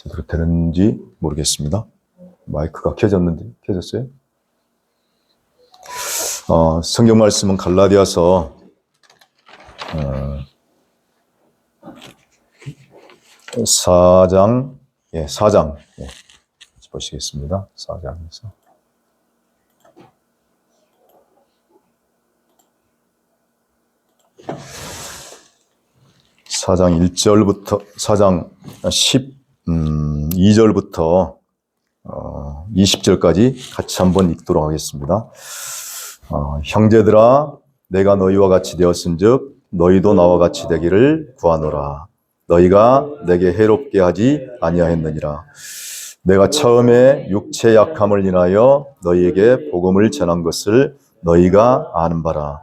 제대로 되는지 모르겠습니다. 마이크가 켜졌어요? 성경 말씀은 갈라디아서 4장 보시겠습니다. 4장에서 4장 1절부터 4장 12절부터 20절까지 같이 한번 읽도록 하겠습니다. 형제들아, 내가 너희와 같이 되었은즉 너희도 나와 같이 되기를 구하노라. 너희가 내게 해롭게 하지 아니하였느니라. 내가 처음에 육체 약함을 인하여 너희에게 복음을 전한 것을 너희가 아는 바라.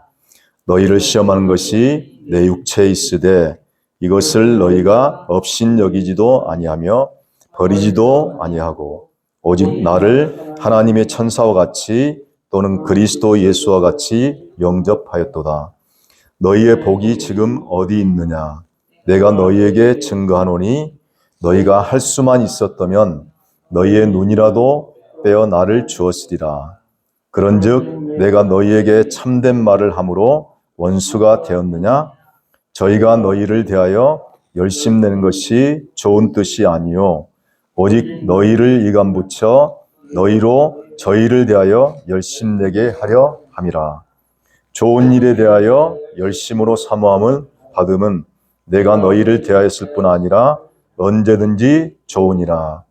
너희를 시험하는 것이 내 육체에 있으되 이것을 너희가 업신여기지도 아니하며 버리지도 아니하고 오직 나를 하나님의 천사와 같이 또는 그리스도 예수와 같이 영접하였도다. 너희의 복이 지금 어디 있느냐? 내가 너희에게 증거하노니 너희가 할 수만 있었다면 너희의 눈이라도 빼어 나를 주었으리라. 그런즉 내가 너희에게 참된 말을 함으로 원수가 되었느냐? 저희가 너희를 대하여 열심내는 것이 좋은 뜻이 아니요 오직 너희를 이간붙여 너희로 저희를 대하여 열심내게 하려 함이라. 좋은 일에 대하여 열심으로 사모함을 받음은 내가 너희를 대하였을 뿐 아니라 언제든지 좋으니라.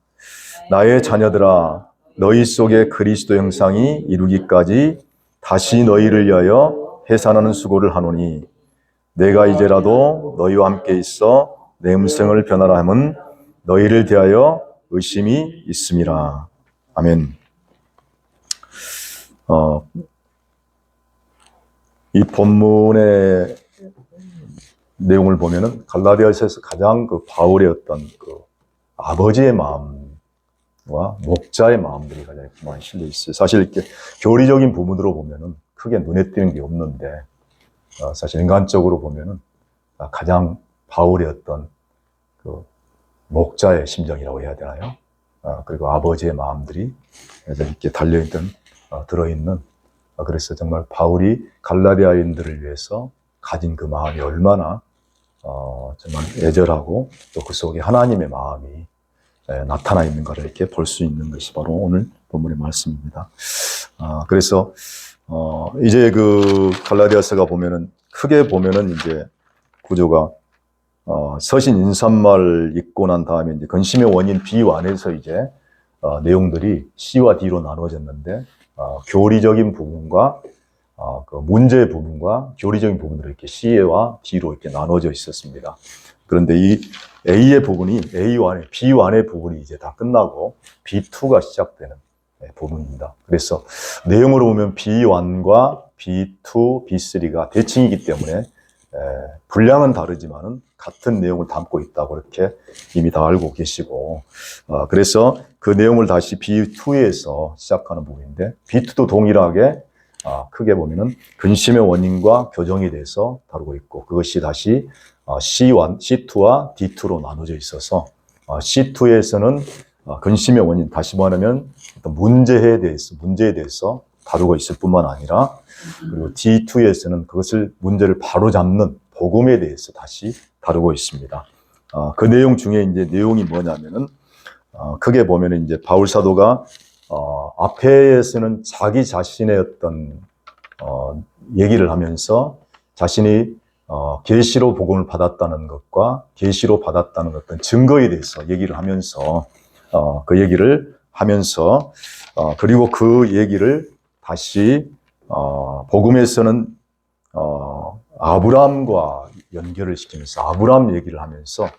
나의 자녀들아, 너희 속에 그리스도 형상이 이루기까지 다시 너희를 위하여 해산하는 수고를 하노니 내가 이제라도 너희와 함께 있어 내 음성을 변하라 함은 너희를 대하여 의심이 있음이라. 아멘. 이 본문의 내용을 보면은 갈라디아서에서 가장 바울의 어떤 아버지의 마음과 목자의 마음들이 가장 많이 실려 있어요. 사실 이렇게 교리적인 부분으로 보면은 크게 눈에 띄는 게 없는데 사실 인간적으로 보면은 가장 바울의 어떤 목자의 심정이라고 해야 되나요? 그리고 아버지의 마음들이 이렇게 달려있던, 들어있는, 그래서 정말 바울이 갈라디아인들을 위해서 가진 그 마음이 얼마나 정말 애절하고 또 그 속에 하나님의 마음이 나타나 있는가를 이렇게 볼 수 있는 것이 바로 오늘 본문의 말씀입니다. 그래서 이제 갈라디아서가 보면은 크게 보면은 이제 구조가 서신 인사말 읽고 난 다음에 이제 근심의 원인 B완에서 이제 내용들이 C와 D로 나눠졌는데 교리적인 부분과 그 문제의 부분과 교리적인 부분으로 이렇게 C와 D로 이렇게 나눠져 있었습니다. 그런데 이 A의 부분이 A1, B1의 부분이 이제 다 끝나고 B2가 시작되는 부분입니다. 그래서 내용으로 보면 B1과 B2, B3가 대칭이기 때문에 분량은 다르지만은 같은 내용을 담고 있다고 이렇게 이미 다 알고 계시고, 그래서 그 내용을 다시 B2에서 시작하는 부분인데, B2도 동일하게 크게 보면은 근심의 원인과 교정에 대해서 다루고 있고, 그것이 다시 C1, C2와 D2로 나눠져 있어서 C2에서는 근심의 원인, 다시 말하면 어떤 문제에 대해서 다루고 있을 뿐만 아니라, 그리고 D2에서는 그것을 문제를 바로잡는 복음에 대해서 다시 다루고 있습니다. 그 내용 중에 이제 내용이 뭐냐면은 크게 보면은 이제 바울 사도가 앞에서는 자기 자신의 어떤 얘기를 하면서 자신이 계시로 복음을 받았다는 것과 계시로 받았다는 어떤 증거에 대해서 얘기를 하면서 그 얘기를 하면서 그리고 그 얘기를 다시 복음에서는 아브라함과 연결을 시키면서 아브라함 얘기를 하면서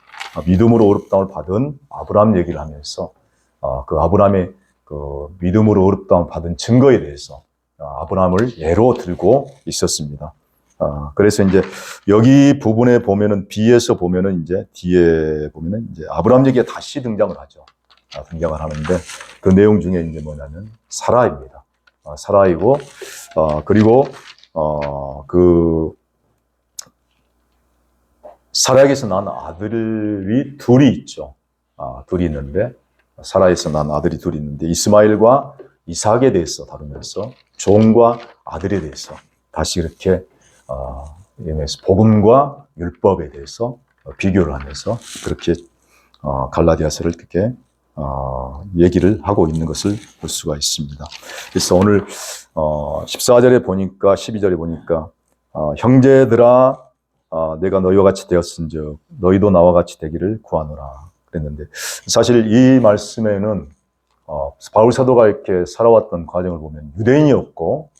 믿음으로 의롭다움을 받은 아브라함 얘기를 하면서 그 아브라함의 그 믿음으로 의롭다움을 받은 증거에 대해서 아브라함을 예로 들고 있었습니다. 그래서 이제 여기 부분에 보면은 B에서 보면은 이제 뒤에 보면은 이제 아브라함 얘기가 다시 등장을 하죠. 등장을 하는데 그 내용 중에 이제 뭐냐면 사라입니다. 사라이고 그리고 사라에게서 난 아들이 둘이 있죠. 둘이 있는데, 사라에서 난 아들이 둘이 있는데, 이스마엘과 이삭에 대해서 다루면서 종과 아들에 대해서 다시 이렇게 복음과 율법에 대해서 비교를 하면서 그렇게 갈라디아서를 이렇게 얘기를 하고 있는 것을 볼 수가 있습니다. 그래서 오늘 14절에 보니까 12절에 보니까 형제들아 내가 너희와 같이 되었은즉 너희도 나와 같이 되기를 구하노라 그랬는데, 사실 이 말씀에는 바울 사도가 이렇게 살아왔던 과정을 보면 유대인이었고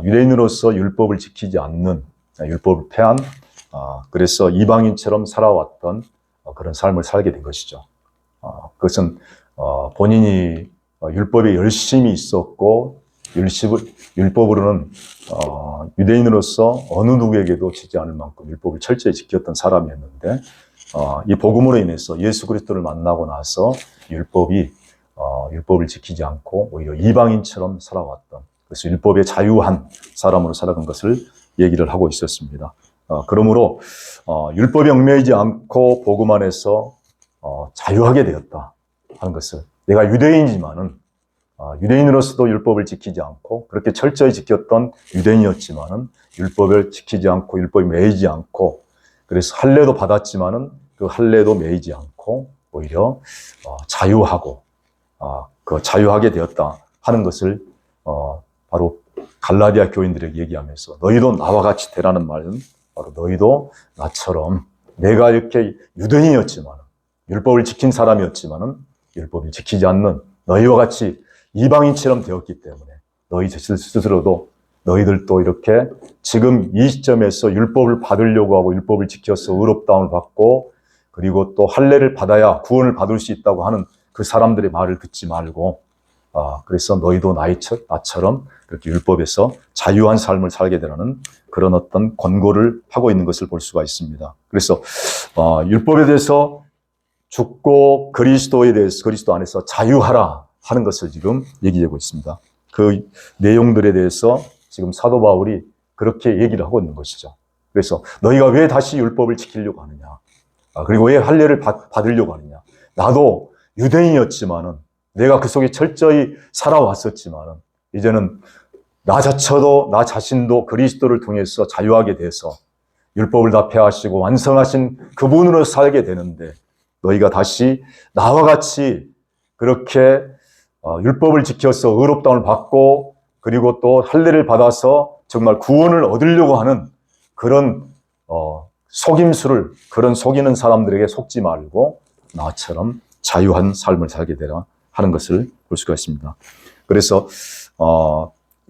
유대인으로서 율법을 지키지 않는, 율법을 폐한, 그래서 이방인처럼 살아왔던 그런 삶을 살게 된 것이죠. 그것은 본인이 율법에 열심히 있었고 율법으로는 유대인으로서 어느 누구에게도 지지 않을 만큼 율법을 철저히 지켰던 사람이었는데, 이 복음으로 인해서 예수 그리스도를 만나고 나서 율법을 지키지 않고 오히려 이방인처럼 살아왔던, 그래서 율법에 자유한 사람으로 살아간 것을 얘기를 하고 있었습니다. 그러므로 율법에 얽매이지 않고 복음 안에서 자유하게 되었다 하는 것을, 내가 유대인이지만은 유대인으로서도 율법을 지키지 않고 그렇게 철저히 지켰던 유대인이었지만은 율법을 지키지 않고 율법에 매이지 않고, 그래서 할례도 받았지만은 그 할례도 매이지 않고 오히려 자유하고 그 자유하게 되었다 하는 것을 바로 갈라디아 교인들에게 얘기하면서, 너희도 나와 같이 되라는 말은 바로 너희도 나처럼, 내가 이렇게 유대인이었지만 율법을 지킨 사람이었지만은 율법을 지키지 않는 너희와 같이 이방인처럼 되었기 때문에 너희 스스로도, 너희들도 이렇게 지금 이 시점에서 율법을 받으려고 하고 율법을 지켜서 의롭다움을 받고 그리고 또 할례를 받아야 구원을 받을 수 있다고 하는 그 사람들의 말을 듣지 말고, 그래서 너희도 나처럼 그렇게 율법에서 자유한 삶을 살게 되라는 그런 어떤 권고를 하고 있는 것을 볼 수가 있습니다. 그래서 율법에 대해서 죽고 그리스도에 대해서, 그리스도 안에서 자유하라 하는 것을 지금 얘기하고 있습니다. 그 내용들에 대해서 지금 사도 바울이 그렇게 얘기를 하고 있는 것이죠. 그래서 너희가 왜 다시 율법을 지키려고 하느냐, 그리고 왜 할례를 받으려고 하느냐. 나도 유대인이었지만은, 내가 그 속에 철저히 살아왔었지만은, 이제는 나 자신도 그리스도를 통해서 자유하게 돼서 율법을 다 폐하시고 완성하신 그분으로 살게 되는데, 너희가 다시 나와 같이 그렇게 율법을 지켜서 의롭다움을 받고 그리고 또 할례를 받아서 정말 구원을 얻으려고 하는 그런 속임수를, 그런 속이는 사람들에게 속지 말고 나처럼 자유한 삶을 살게 되라 하는 것을 볼 수가 있습니다. 그래서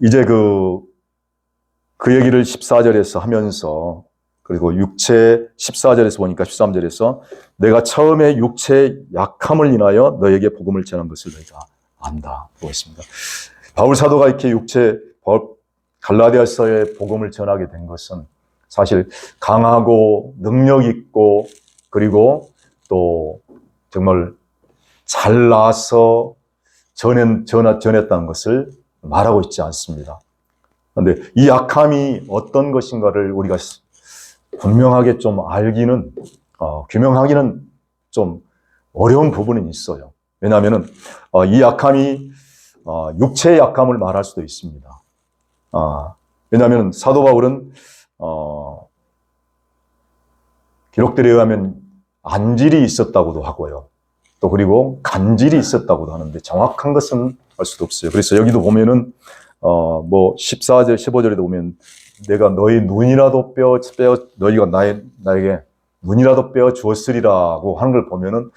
이제 그 얘기를 14절에서 하면서, 그리고 14절에서 보니까 13절에서 내가 처음에 육체의 약함을 인하여 너에게 복음을 전한 것을 너희가 안다 고 했습니다. 바울 사도가 이렇게 갈라디아서의 복음을 전하게 된 것은 사실 강하고 능력 있고 그리고 또 정말 잘나서 전했다는 것을 말하고 있지 않습니다. 그런데 이 약함이 어떤 것인가를 우리가 분명하게 좀 알기는, 규명하기는 좀 어려운 부분은 있어요. 왜냐하면은 이 약함이 육체의 약함을 말할 수도 있습니다. 왜냐하면 사도 바울은 기록들에 의하면 안질이 있었다고도 하고요. 또 그리고 간질이 있었다고도 하는데 정확한 것은 알 수도 없어요. 그래서 여기도 보면은 14절, 15절에도 보면 내가 너희 눈이라도 너희가 나에게 눈이라도 빼어 주었으리라고 하는 걸 보면은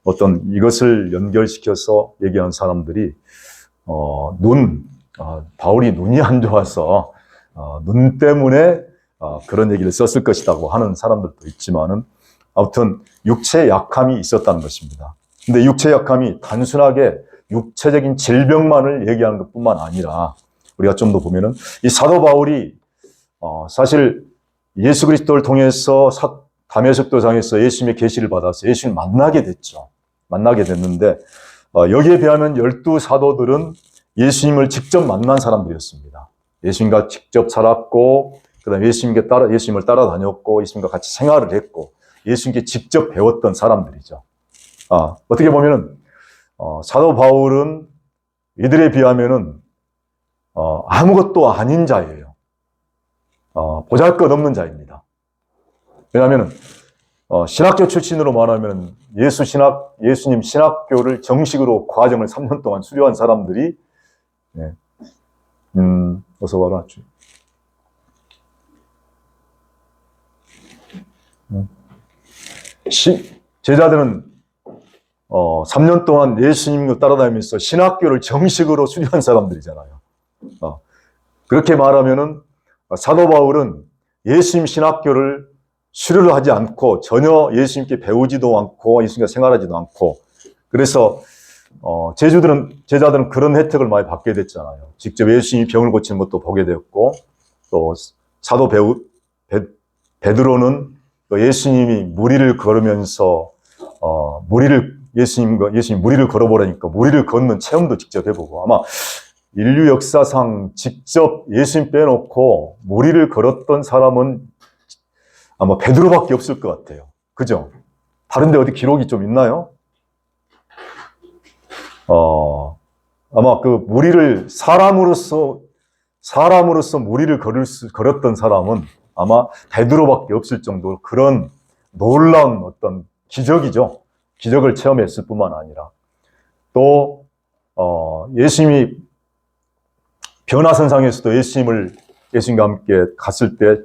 어떤 이것을 연결시켜서 얘기하는 사람들이 바울이 눈이 안 좋아서 눈 때문에 그런 얘기를 썼을 것이라고 하는 사람들도 있지만은, 아무튼 육체의 약함이 있었다는 것입니다. 근데 육체의 약함이 단순하게 육체적인 질병만을 얘기하는 것뿐만 아니라, 우리가 좀 더 보면은 이 사도 바울이 사실 예수 그리스도를 통해서 다메섹 도상에서 예수님의 계시를 받아서 예수님을 만나게 됐죠. 만나게 됐는데 여기에 비하면 12 사도들은 예수님을 직접 만난 사람들이었습니다. 예수님과 직접 살았고, 그다음에 예수님을 따라다녔고, 예수님과 같이 생활을 했고, 예수님께 직접 배웠던 사람들이죠. 어떻게 보면은 사도 바울은 이들에 비하면은 아무것도 아닌 자예요. 보잘것없는 자입니다. 왜냐하면 신학교 출신으로 말하면 예수님 신학교를 정식으로 과정을 3년 동안 수료한 사람들이 어서 와라. 제자들은 3년 동안 예수님을 따라다니면서 신학교를 정식으로 수료한 사람들이잖아요. 그렇게 말하면은 사도 바울은 예수님 신학교를 수료를 하지 않고 전혀 예수님께 배우지도 않고 예수님과 생활하지도 않고 그래서 제자들은 그런 혜택을 많이 받게 됐잖아요. 직접 예수님이 병을 고치는 것도 보게 되었고 또 사도 베드로는 예수님이 무리를 걸으면서 예수님 무리를 걸어보라니까 무리를 걷는 체험도 직접 해보고 아마 인류 역사상 직접 예수님 빼놓고 무리를 걸었던 사람은 아마 베드로밖에 없을 것 같아요. 그죠? 다른데 어디 기록이 좀 있나요? 아마 그 무리를 사람으로서 무리를 걸었던 사람은 아마 베드로밖에 없을 정도로 그런 놀라운 어떤 기적이죠. 기적을 체험했을 뿐만 아니라 또 예수님이 변화선상에서도 예수님과 함께 갔을 때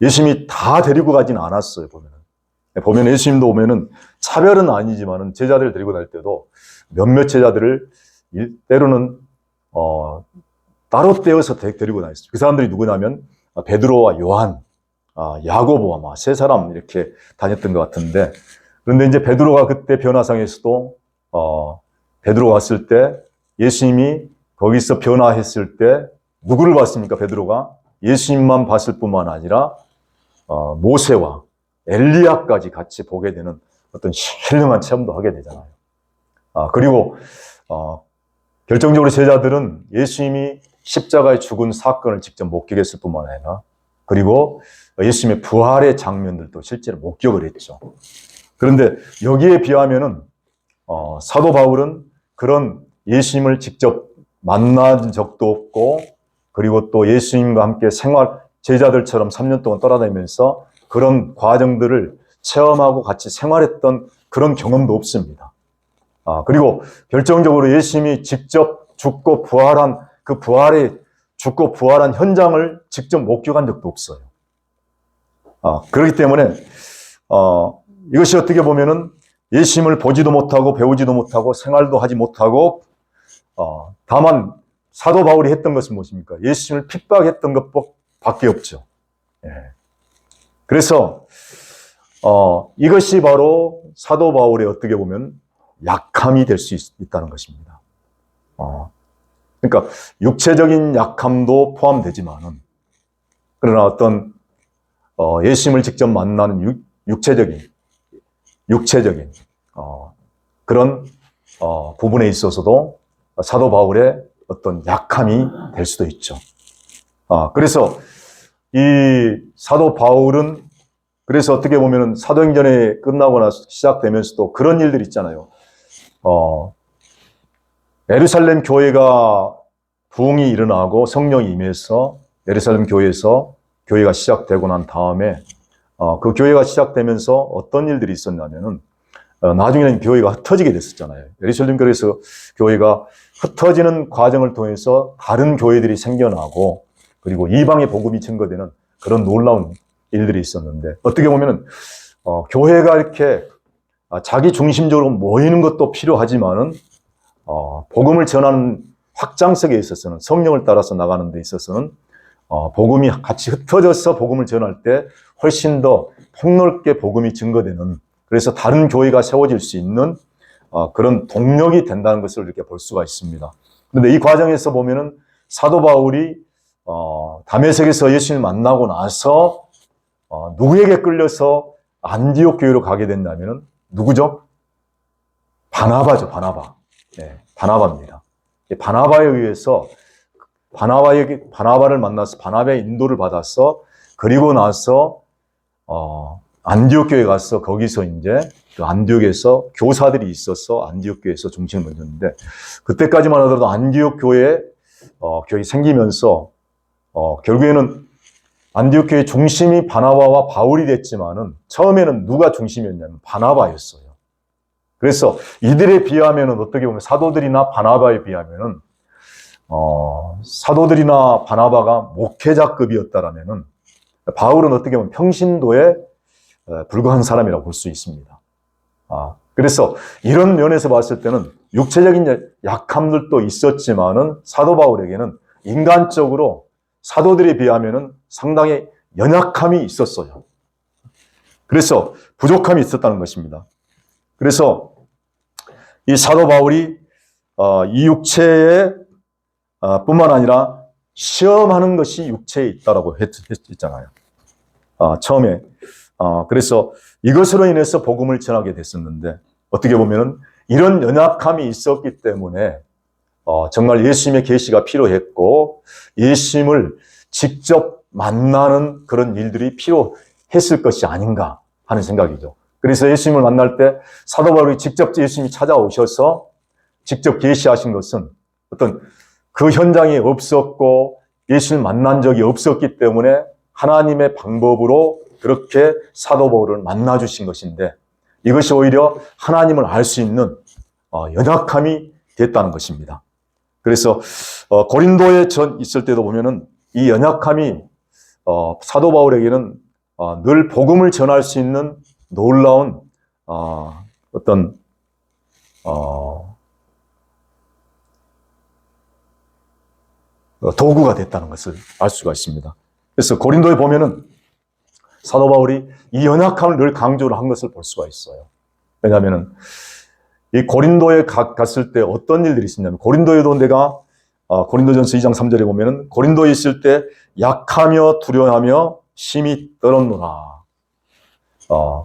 예수님이 다 데리고 가지는 않았어요. 보면 예수님도 오면은 차별은 아니지만은 제자들을 데리고 다닐 때도 몇몇 제자들을 때로는 따로 떼어서 데리고 다녔어요. 그 사람들이 누구냐면 베드로와 요한, 야고보 아마 세 사람 이렇게 다녔던 것 같은데 그런데 이제 베드로가 그때 변화상에서도 베드로가 왔을 때 예수님이 거기서 변화했을 때 누구를 봤습니까? 베드로가 예수님만 봤을 뿐만 아니라 모세와 엘리야까지 같이 보게 되는 어떤 신령한 체험도 하게 되잖아요. 그리고 결정적으로 제자들은 예수님이 십자가에 죽은 사건을 직접 목격했을 뿐만 아니라 그리고 예수님의 부활의 장면들도 실제로 목격을 했죠. 그런데 여기에 비하면은 사도 바울은 그런 예수님을 직접 만난 적도 없고 그리고 또 예수님과 함께 제자들처럼 3년 동안 따라다니면서 그런 과정들을 체험하고 같이 생활했던 그런 경험도 없습니다. 그리고 결정적으로 예수님이 직접 죽고 부활한 죽고 부활한 현장을 직접 목격한 적도 없어요. 그렇기 때문에 이것이 어떻게 보면은 예수님을 보지도 못하고 배우지도 못하고 생활도 하지 못하고 다만 사도 바울이 했던 것은 무엇입니까? 예수님을 핍박했던 것밖에 없죠. 그래서 이것이 바로 사도 바울의 어떻게 보면 약함이 될 수 있다는 것입니다. 그러니까 육체적인 약함도 포함되지만은 그러나 어떤 예수님을 직접 만나는 육체적인 그런 부분에 있어서도 사도 바울의 어떤 약함이 될 수도 있죠. 그래서 이 사도 바울은 그래서 어떻게 보면은 사도행전에 끝나고 나서 시작되면서도 그런 일들이 있잖아요. 예루살렘 교회가 부흥이 일어나고 성령이 임해서 예루살렘 교회에서 교회가 시작되고 난 다음에 그 교회가 시작되면서 어떤 일들이 있었냐면은 나중에는 교회가 흩어지게 됐었잖아요. 예루살렘 교회가 흩어지는 과정을 통해서 다른 교회들이 생겨나고 그리고 이방의 복음이 증거되는 그런 놀라운 일들이 있었는데 어떻게 보면은 교회가 이렇게 자기 중심적으로 모이는 것도 필요하지만은 복음을 전하는 확장성에 있어서는 성령을 따라서 나가는 데 있어서는 복음이 같이 흩어져서 복음을 전할 때 훨씬 더 폭넓게 복음이 증거되는 그래서 다른 교회가 세워질 수 있는 그런 동력이 된다는 것을 이렇게 볼 수가 있습니다. 그런데 이 과정에서 보면은 사도 바울이 다메섹에서 예수님을 만나고 나서 누구에게 끌려서 안디옥 교회로 가게 됐냐면은 누구죠? 바나바죠, 바나바. 바나바입니다. 바나바에 의해서 바나바를 만나서 바나바의 인도를 받아서 그리고 나서 안디옥 교회 가서 거기서 이제 그 안디옥에서 교사들이 있어서 안디옥 교회에서 중심을 던졌는데, 그때까지만 하더라도 안디옥 교회 교회 생기면서 결국에는 안디옥 교회 중심이 바나바와 바울이 됐지만은 처음에는 누가 중심이었냐면 바나바였어요. 그래서 이들에 비하면은 어떻게 보면 사도들이나 바나바에 비하면은 사도들이나 바나바가 목회자급이었다라면은 바울은 어떻게 보면 평신도에 불과한 사람이라고 볼 수 있습니다. 그래서 이런 면에서 봤을 때는 육체적인 약함들도 있었지만은 사도 바울에게는 인간적으로 사도들에 비하면은 상당히 연약함이 있었어요. 그래서 부족함이 있었다는 것입니다. 그래서 이 사도 바울이 이 육체에 뿐만 아니라 시험하는 것이 육체에 있다라고 했잖아요. 처음에. 그래서 이것으로 인해서 복음을 전하게 됐었는데, 어떻게 보면은 이런 연약함이 있었기 때문에 정말 예수님의 계시가 필요했고 예수님을 직접 만나는 그런 일들이 필요했을 것이 아닌가 하는 생각이죠. 그래서 예수님을 만날 때 사도 바울이 직접 예수님이 찾아오셔서 직접 계시하신 것은 어떤 그 현장에 없었고 예수님을 만난 적이 없었기 때문에 하나님의 방법으로 그렇게 사도 바울을 만나 주신 것인데, 이것이 오히려 하나님을 알 수 있는 연약함이 됐다는 것입니다. 그래서 고린도에 있을 때도 보면은 이 연약함이 사도 바울에게는 늘 복음을 전할 수 있는 놀라운 어떤 도구가 됐다는 것을 알 수가 있습니다. 그래서 고린도에 보면은 사도 바울이 이 연약함을 늘 강조를 한 것을 볼 수가 있어요. 왜냐하면은 이 고린도에 갔을 때 어떤 일들이 있었냐면, 고린도에도 내가 고린도전서 2장 3절에 보면은 고린도에 있을 때 약하며 두려워하며 심히 떨었노라.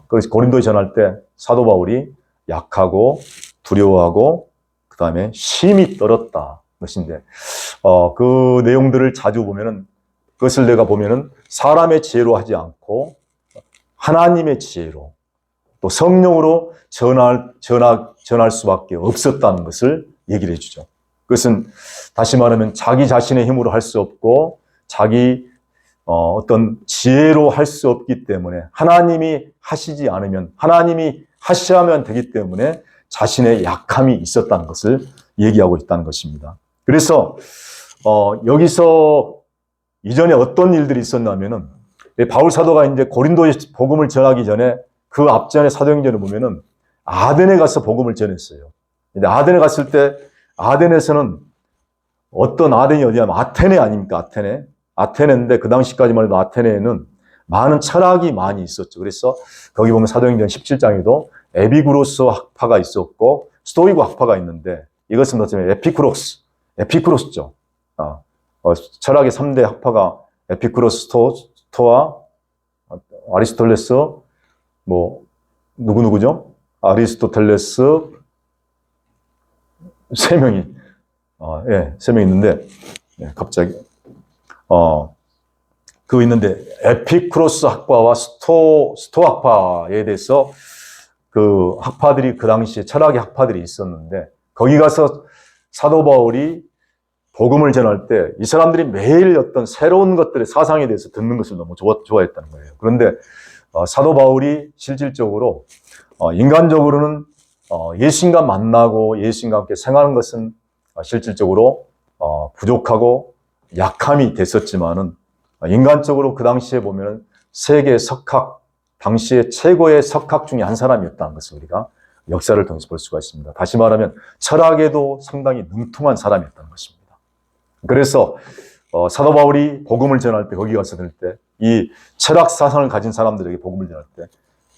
그래서 고린도에 전할 때 사도 바울이 약하고 두려워하고 그 다음에 심히 떨었다 것인데, 그 내용들을 자주 보면은, 그것을 내가 보면은 사람의 지혜로 하지 않고 하나님의 지혜로 또 성령으로 전할 수밖에 없었다는 것을 얘기를 해주죠. 그것은 다시 말하면 자기 자신의 힘으로 할 수 없고 자기 어떤 지혜로 할 수 없기 때문에, 하나님이 하시지 않으면, 하나님이 하셔야만 되기 때문에 자신의 약함이 있었다는 것을 얘기하고 있다는 것입니다. 그래서 여기서 이전에 어떤 일들이 있었냐면은, 바울 사도가 이제 고린도에 복음을 전하기 전에 그 앞전에 사도행전을 보면은 아덴에 가서 복음을 전했어요. 근데 아덴에 갔을 때, 아덴에서는 어떤 아덴이 어디냐면 아테네 아닙니까? 아테네인데 그 당시까지만 해도 아테네에는 많은 철학이 많이 있었죠. 그래서 거기 보면 사도행전 17장에도 에비구로스 학파가 있었고 스토이고 학파가 있는데, 이것은 어쩌면 에피쿠로스죠. 철학의 3대 학파가 에피쿠로스, 스토아, 아리스토텔레스, 누구죠? 아리스토텔레스, 세 명이 있는데, 갑자기, 그거 있는데, 에피쿠로스 학파와 스토 학파에 대해서 그 학파들이, 그 당시에 철학의 학파들이 있었는데, 거기 가서 사도 바울이 복음을 전할 때 이 사람들이 매일 어떤 새로운 것들의 사상에 대해서 듣는 것을 너무 좋아했다는 거예요. 그런데 사도 바울이 실질적으로 인간적으로는 예수님과 만나고 예수님과 함께 생활하는 것은 실질적으로 부족하고 약함이 됐었지만은, 인간적으로 그 당시에 보면 세계 석학, 당시에 최고의 석학 중에 한 사람이었다는 것을 우리가 역사를 통해서 볼 수가 있습니다. 다시 말하면 철학에도 상당히 능통한 사람이었다는 것입니다. 그래서 사도 바울이 복음을 전할 때, 거기 가서 들 때, 이 철학 사상을 가진 사람들에게 복음을 전할 때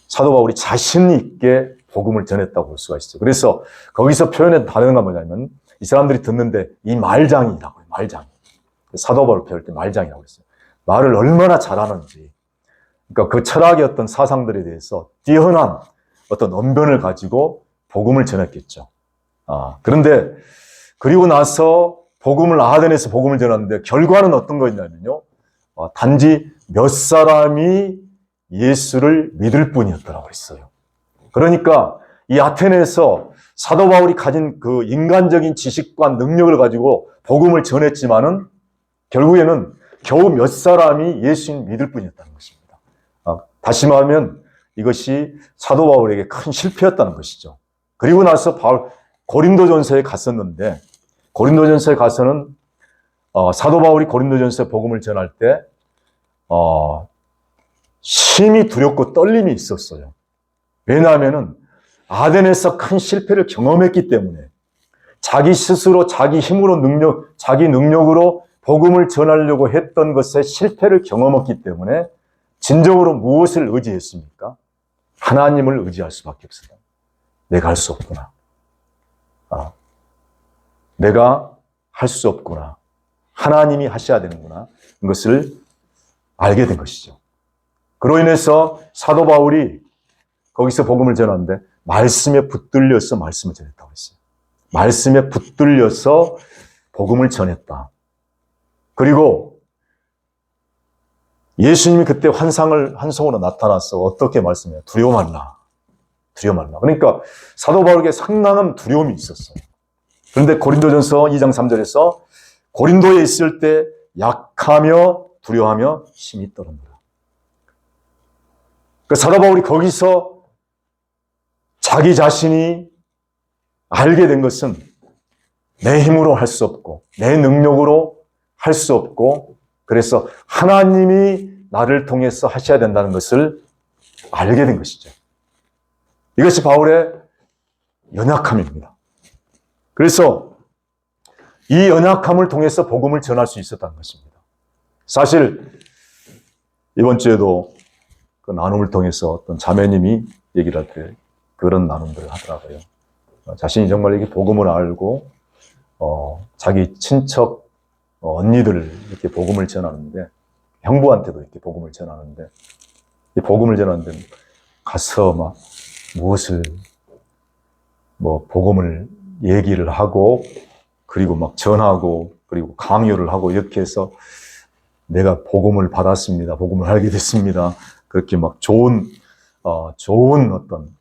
사도 바울이 자신 있게 복음을 전했다고 볼 수가 있어요. 그래서 거기서 표현한 단어가 뭐냐면, 이 사람들이 듣는데 이 말장이라고 해요. 말장. 사도 바울 표현할 때 말장이라고 했어요. 말을 얼마나 잘하는지. 그러니까 그 철학의 어떤 사상들에 대해서 뛰어난 어떤 언변을 가지고 복음을 전했겠죠. 그런데 그리고 나서 복음을 아덴에서 복음을 전하는데 결과는 어떤 거였냐면요, 단지 몇 사람이 예수를 믿을 뿐이었다고 그랬어요. 그러니까 이 아테네에서 사도 바울이 가진 그 인간적인 지식과 능력을 가지고 복음을 전했지만은 결국에는 겨우 몇 사람이 예수님 믿을 뿐이었다는 것입니다. 다시 말하면 이것이 사도 바울에게 큰 실패였다는 것이죠. 그리고 나서 바울 고린도전서에 갔었는데, 고린도전서에 가서는 사도 바울이 고린도전서에 복음을 전할 때 심히 두렵고 떨림이 있었어요. 왜냐하면은 아덴에서 큰 실패를 경험했기 때문에, 자기 스스로 자기 힘으로 자기 능력으로 복음을 전하려고 했던 것에 실패를 경험했기 때문에 진정으로 무엇을 의지했습니까? 하나님을 의지할 수밖에 없어요. 내가 할 수 없구나. 내가 할 수 없구나. 하나님이 하셔야 되는구나. 이것을 알게 된 것이죠. 그로 인해서 사도 바울이 거기서 복음을 전하는데 말씀에 붙들려서 말씀을 전했다고 했어요. 말씀에 붙들려서 복음을 전했다. 그리고 예수님이 그때 환상으로 나타나서 어떻게 말씀해요? 두려워 말라. 두려워 말라. 그러니까 사도 바울에게 상당한 두려움이 있었어요. 그런데 고린도전서 2장 3절에서 고린도에 있을 때 약하며 두려워하며 힘이 떨어진다. 그 사도 바울이 거기서 자기 자신이 알게 된 것은 내 힘으로 할 수 없고 내 능력으로 할 수 없고, 그래서 하나님이 나를 통해서 하셔야 된다는 것을 알게 된 것이죠. 이것이 바울의 연약함입니다. 그래서 이 연약함을 통해서 복음을 전할 수 있었다는 것입니다. 사실 이번 주에도 그 나눔을 통해서 어떤 자매님이 얘기를 할 때 그런 나눔들을 하더라고요. 자신이 정말 이게 복음을 알고 자기 친척 언니들 이렇게 복음을 전하는데, 형부한테도 이렇게 복음을 전하는데, 이 복음을 전하는데 가서 막 무엇을 복음을 얘기를 하고, 그리고 막 전하고, 그리고 강요를 하고, 이렇게 해서 내가 복음을 받았습니다. 복음을 알게 됐습니다. 그렇게 막 좋은 어떤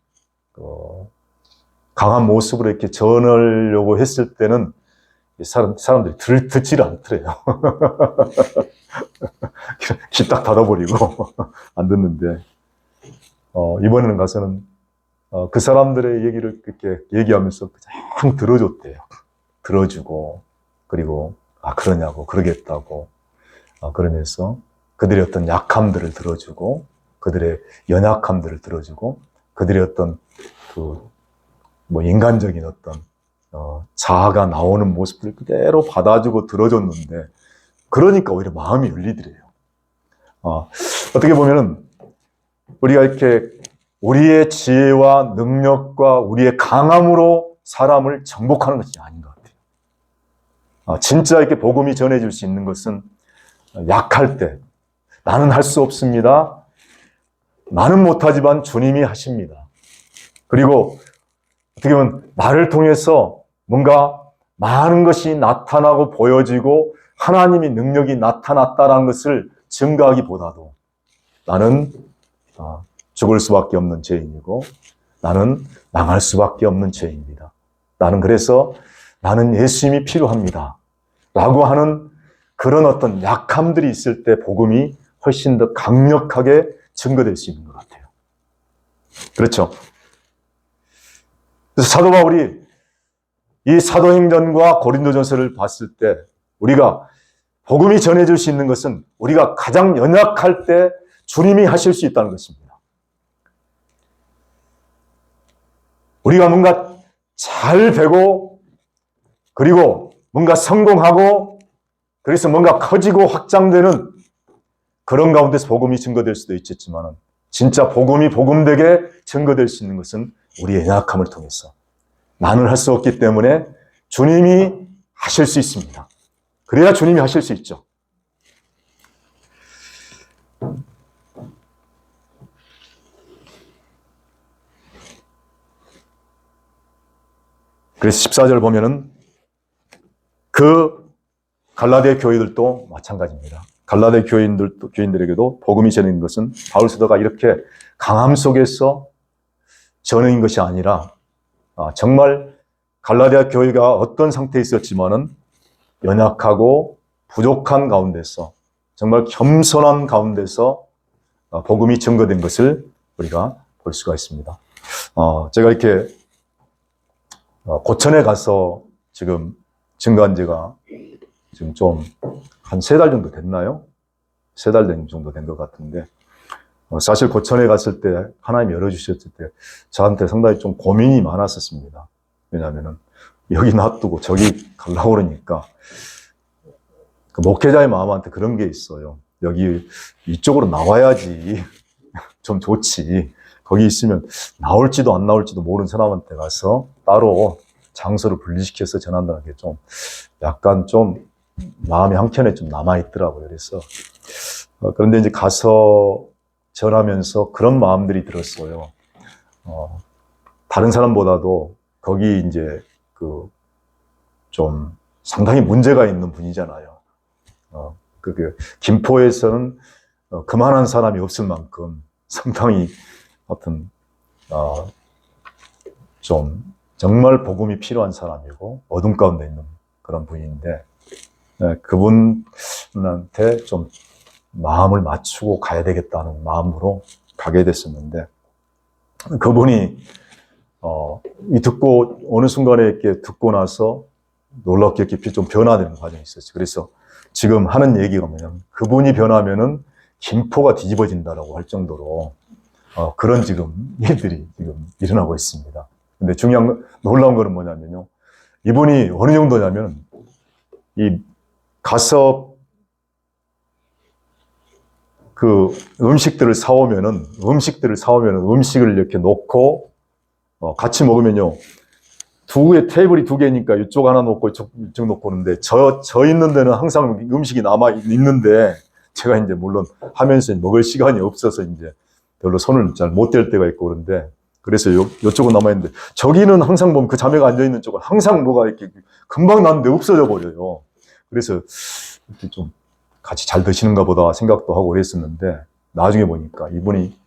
강한 모습으로 이렇게 전하려고 했을 때는 사람들이 듣지를 않더래요. 귀 딱 닫아버리고 안 듣는데, 이번에는 가서는 그 사람들의 얘기를 그렇게 얘기하면서 그냥 들어줬대요. 들어주고, 그리고 그러냐고, 그러겠다고, 그러면서 그들의 어떤 약함들을 들어주고, 그들의 연약함들을 들어주고, 그들의 어떤 인간적인 어떤 자아가 나오는 모습들을 그대로 받아주고 들어줬는데, 그러니까 오히려 마음이 열리더래요. 어떻게 보면은 우리가 이렇게 우리의 지혜와 능력과 우리의 강함으로 사람을 정복하는 것이 아닌 것 같아요. 진짜 이렇게 복음이 전해질 수 있는 것은 약할 때, 나는 할 수 없습니다. 나는 못하지만 주님이 하십니다. 그리고 어떻게 보면 나를 통해서 뭔가 많은 것이 나타나고 보여지고 하나님의 능력이 나타났다는 것을 증거하기보다도 나는 죽을 수밖에 없는 죄인이고 나는 망할 수밖에 없는 죄인입니다. 그래서 나는 예수님이 필요합니다. 라고 하는 그런 어떤 약함들이 있을 때 복음이 훨씬 더 강력하게 증거될 수 있는 것 같아요. 그렇죠? 그래서 사도 바울이 이 사도행전과 고린도전서를 봤을 때 우리가 복음이 전해질 수 있는 것은 우리가 가장 연약할 때 주님이 하실 수 있다는 것입니다. 우리가 뭔가 잘 되고 그리고 뭔가 성공하고 그래서 뭔가 커지고 확장되는 그런 가운데서 복음이 증거될 수도 있겠지만 진짜 복음이 복음되게 증거될 수 있는 것은 우리의 연약함을 통해서 나는 할 수 없기 때문에 주님이 하실 수 있습니다. 그래야 주님이 하실 수 있죠. 그래서 14절 보면은 그 갈라디아 교회들도 마찬가지입니다. 갈라디아 교인들에게도 복음이 전해진 것은 바울 사도가 이렇게 강함 속에서 전해진 것이 아니라 정말 갈라디아 교회가 어떤 상태에 있었지만은 연약하고 부족한 가운데서 정말 겸손한 가운데서 복음이 증거된 것을 우리가 볼 수가 있습니다. 제가 이렇게 고천에 가서 지금 증거한 지가 지금 좀 한 3달 정도 됐나요? 3달 정도 된 것 같은데, 사실 고천에 갔을 때 하나님 열어주셨을 때 저한테 상당히 좀 고민이 많았었습니다. 왜냐하면은 여기 놔두고 저기 가려고 그러니까 그 목회자의 마음한테 그런 게 있어요. 여기 이쪽으로 나와야지 좀 좋지. 거기 있으면 나올지도 안 나올지도 모르는 사람한테 가서 따로 장소를 분리시켜서 전한다는 게 좀 약간 좀 마음이 한켠에 좀 남아있더라고요. 그래서 그런데 이제 가서 전하면서 그런 마음들이 들었어요. 다른 사람보다도 거기 이제 그 좀 상당히 문제가 있는 분이잖아요. 김포에서는 그만한 사람이 없을 만큼 상당히 하여튼 좀 정말 복음이 필요한 사람이고 어둠 가운데 있는 그런 분인데, 그분한테 좀 마음을 맞추고 가야 되겠다는 마음으로 가게 됐었는데, 그분이 이 듣고 어느 순간에 이렇게 듣고 나서 놀랍게 이렇게 좀 변화되는 과정이 있었어요. 그래서 지금 하는 얘기가 뭐냐면 그분이 변하면은 김포가 뒤집어진다라고 할 정도로 그런 지금 일들이 지금 일어나고 있습니다. 근데 놀라운 거는 뭐냐면요, 이분이 어느 정도냐면 이 가서 그 음식들을 사오면은 음식을 이렇게 놓고 같이 먹으면요, 테이블이 2개니까 이쪽 하나 놓고 이쪽 놓고 오는데 저 있는 데는 항상 음식이 남아 있는데 제가 이제 물론 하면서 먹을 시간이 없어서 이제 별로 손을 잘 못 댈 때가 있고 그런데, 그래서 이쪽은 남아 있는데 저기는 항상 보면 그 자매가 앉아 있는 쪽은 항상 뭐가 이렇게 금방 났는데 없어져 버려요. 그래서 이렇게 좀 같이 잘 드시는가 보다 생각도 하고 그랬었는데, 나중에 보니까 이분이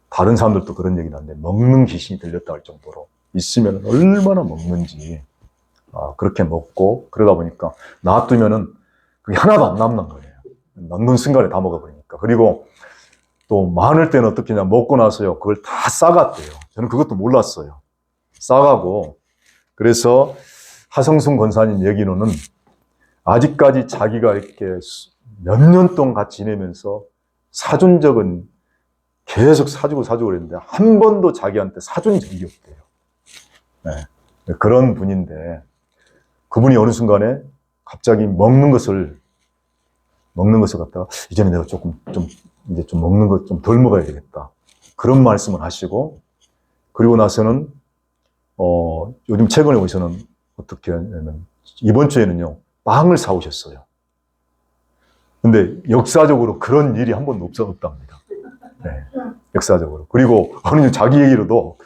다른 사람들도 그런 얘기를 하는데 먹는 귀신이 들렸다 할 정도로 있으면 얼마나 먹는지, 그렇게 먹고 그러다 보니까 놔두면은 그게 하나도 안 남는 거예요. 넣는 순간에 다 먹어버리니까. 그리고 또 많을 때는 어떻게 하냐, 먹고 나서요 그걸 다 싸갔대요. 저는 그것도 몰랐어요. 싸가고, 그래서 하성순 권사님 얘기로는 아직까지 자기가 이렇게 몇 년 동안 같이 지내면서 사준 적은 계속 사주고 그랬는데 한 번도 자기한테 사준 적이 없대요. 네. 그런 분인데, 그분이 어느 순간에 갑자기 먹는 것을 갖다가 이제는 내가 이제 좀 먹는 것 좀 덜 먹어야 되겠다, 그런 말씀을 하시고, 그리고 나서는 요즘 최근에 오셔서는 어떻게 하냐면 이번 주에는요 빵을 사오셨어요. 근데 역사적으로 그런 일이 한 번도 없었답니다. 네, 역사적으로. 그리고 어느 자기 얘기로도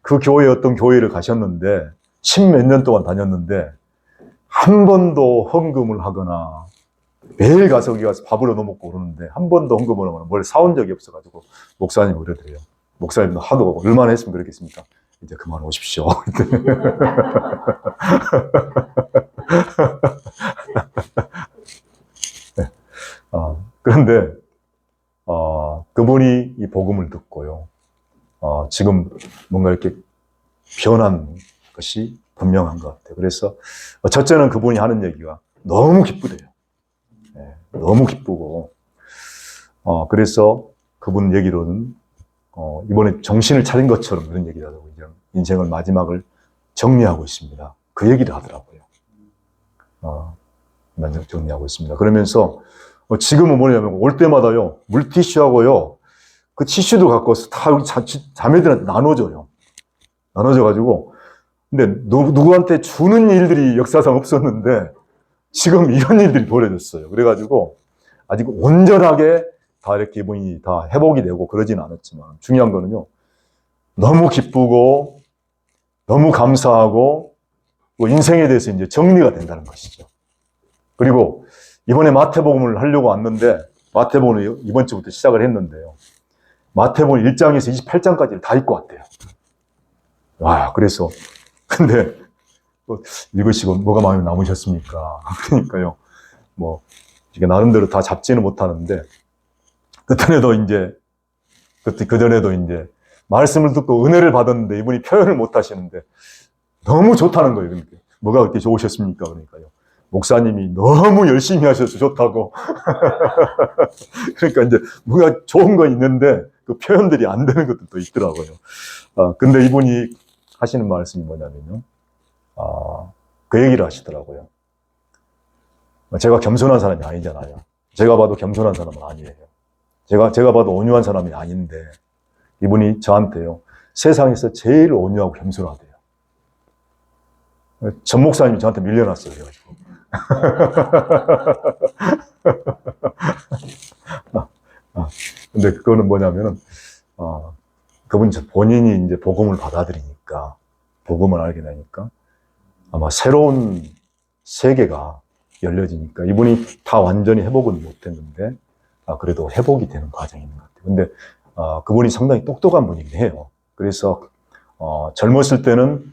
그 교회 어떤 교회를 가셨는데 10몇 년 동안 다녔는데 한 번도 헌금을 하거나, 매일 가서 거기 가서 밥을 얻어먹고 그러는데 한 번도 헌금을 하거나 뭘 사온 적이 없어가지고 목사님 그러더래요. 목사님도 하도 얼마나 했으면 그랬겠습니까? 이제 그만 오십시오. 네. 그런데 그분이 이 복음을 듣고요, 지금 뭔가 이렇게 변한 것이 분명한 것 같아요. 그래서 첫째는 그분이 하는 얘기가 너무 기쁘대요. 네, 너무 기쁘고, 그래서 그분 얘기로는 이번에 정신을 차린 것처럼 그런 얘기를 하고 이제 인생을 마지막을 정리하고 있습니다, 그 얘기를 하더라고요. 정리하고 있습니다. 그러면서 지금은 뭐냐면 올 때마다요 물티슈하고요 그 티슈도 갖고 와서 다 자매들한테 나눠줘요. 나눠줘가지고, 근데 누구한테 주는 일들이 역사상 없었는데 지금 이런 일들이 벌어졌어요. 그래가지고 아직 온전하게 다 이렇게 이분이 다 회복이 되고 그러지는 않았지만, 중요한 거는요 너무 기쁘고 너무 감사하고 인생에 대해서 이제 정리가 된다는 것이죠. 그리고 이번에 마태복음을 하려고 왔는데, 마태복음을 이번 주부터 시작을 했는데요. 마태복음 1장에서 28장까지를 다 읽고 왔대요. 와, 그래서, 근데, 읽으시고 뭐가 마음에 남으셨습니까? 그러니까요, 뭐, 이게 나름대로 다 잡지는 못하는데, 그전에도 이제, 말씀을 듣고 은혜를 받았는데, 이분이 표현을 못 하시는데, 너무 좋다는 거예요. 그러니까. 뭐가 그렇게 좋으셨습니까? 그러니까요. 목사님이 너무 열심히 하셔서 좋다고. 그러니까 이제 뭐가 좋은 거 있는데 그 표현들이 안 되는 것도 있더라고요. 근데 이분이 하시는 말씀이 뭐냐면요. 그 얘기를 하시더라고요. 제가 겸손한 사람이 아니잖아요. 제가 봐도 겸손한 사람은 아니에요. 제가 봐도 온유한 사람이 아닌데 이분이 저한테요. 세상에서 제일 온유하고 겸손하대요. 전 목사님이 저한테 밀려났어요. 그래가지고. 근데 그거는 뭐냐면은, 그분이 본인이 이제 복음을 받아들이니까, 복음을 알게 되니까, 아마 새로운 세계가 열려지니까, 이분이 다 완전히 회복은 못했는데, 그래도 회복이 되는 과정인 것 같아요. 근데, 그분이 상당히 똑똑한 분이긴 해요. 그래서, 젊었을 때는,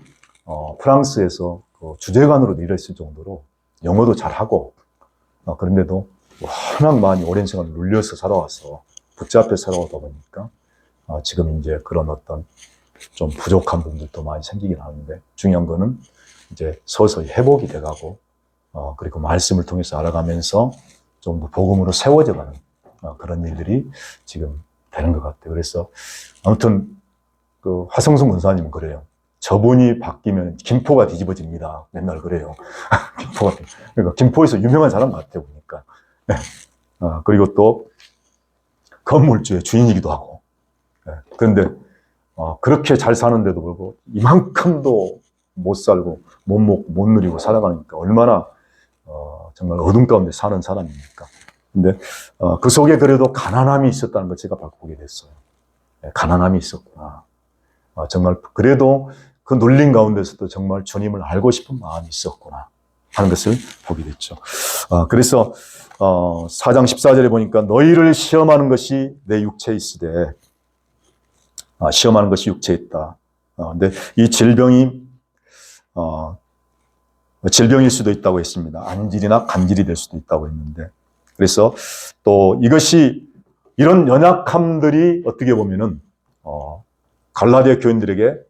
프랑스에서 그 주재관으로 일했을 정도로 영어도 잘하고, 그런데도 워낙 많이 오랜 시간을 눌려서 살아와서 붙잡혀 살아오다 보니까, 지금 이제 그런 어떤 좀 부족한 부분들도 많이 생기긴 하는데, 중요한 거는 이제 서서히 회복이 돼가고, 그리고 말씀을 통해서 알아가면서 좀 더 복음으로 세워져가는 그런 일들이 지금 되는 것 같아요. 그래서 아무튼 그 화성순 권사님은 그래요. 저분이 바뀌면 김포가 뒤집어집니다. 맨날 그래요. 김포가. 그러니까 김포에서 유명한 사람 같아요, 보니까. 네. 그리고 또 건물주의 주인이기도 하고. 네. 그런데 그렇게 잘 사는데도 불구하고 이만큼도 못 살고 못 누리고 살아가니까 얼마나 정말 어둠 가운데 사는 사람입니까? 근데 그 속에 그래도 가난함이 있었다는 걸 제가 보게 됐어요. 네. 가난함이 있었구나. 정말 그래도 그 눌린 가운데서도 정말 주님을 알고 싶은 마음이 있었구나 하는 것을 보게 됐죠. 그래서 4장 14절에 보니까 너희를 시험하는 것이 내 육체에 있으되, 시험하는 것이 육체에 있다. 근데 이 질병이 질병일 수도 있다고 했습니다. 안질이나 간질이 될 수도 있다고 했는데, 그래서 또 이것이 이런 연약함들이 어떻게 보면은 갈라디아 교인들에게